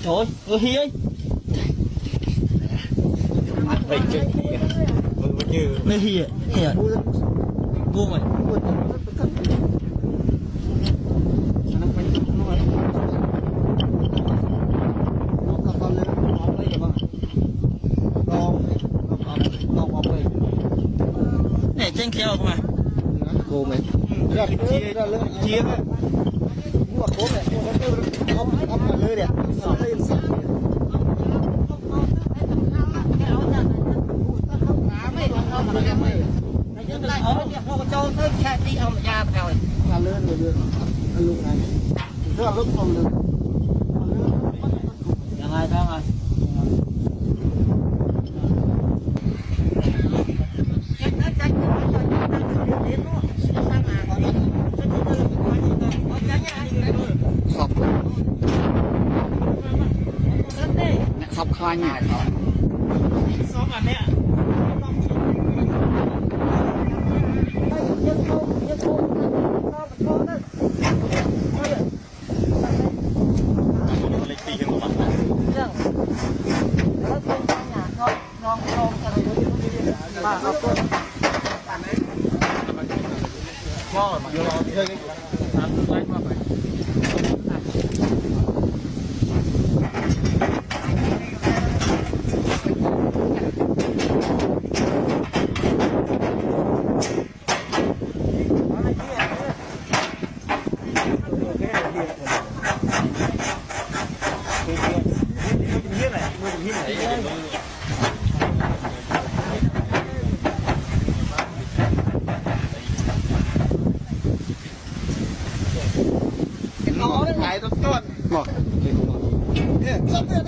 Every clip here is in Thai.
Thôi, hi ơi. Vậy chứ. Nơi hi à? Hi à? Buông rồi. Này tranh theo không à? Cô mày. Chia á. Mua cố mày, ông mà lơi đẹp. Cho tới chạy đi ông ra rồi. Là lên rồi được. Lúc này. Rất là lúc không được.ยังไงครับอ่ะขับคลายง่ายสองอันเนี้ย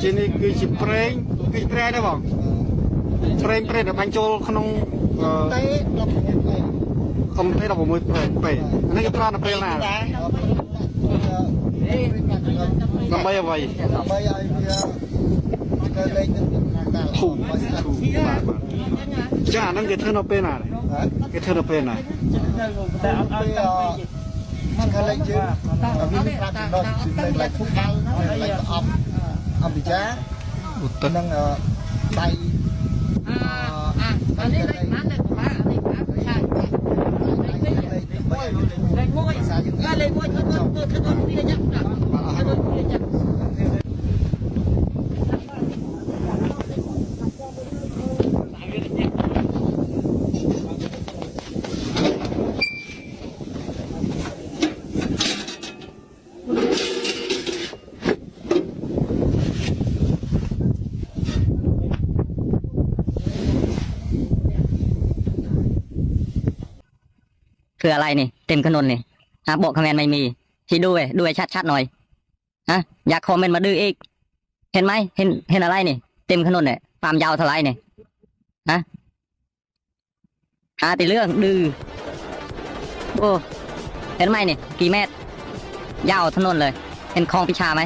trên đây cứ chụp pre đấy bỏng pre là bánh trôi không không thấy đâu mới pre này cái pre là pre nào làm bây giờ vậy thủ จ้านั่นเกิดเธอเราเป็นอะไรเกิดเธอเราเป็นอะไรมันอะไรเยอะวิ่งพลาดถึงเราถึงเลยไหลทุกครั้งไหลอภิจ้านั่งใบอันนี้เล็กนั้นเลยผมว่าอันนี้ครับใช่เล็กมวยก็เล็กมวยถนนที่จะจับถนนที่จะจับคืออะไรนี่เต็มถนนนี่ฮะบอกคอมเมนต์ไม่มีที่ด้วยชัดหน่อยฮะอยากคอมเมนต์มาดื้ออีกเห็นไหมเห็นอะไรนี่เต็มถนนเนี่ยความยาวเท่าไรเนี่ยฮะหาแต่เรื่องดื้อโอ้เห็นไหมนี่กี่เมตรยาวถนนเลยเห็นคลองพิชาไหม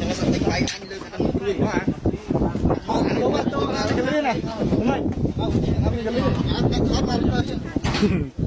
ยังสติไปอันเลยกันดูว่าตัวจะลื่นนะทำไมเอาจะลื่นเอามาเลย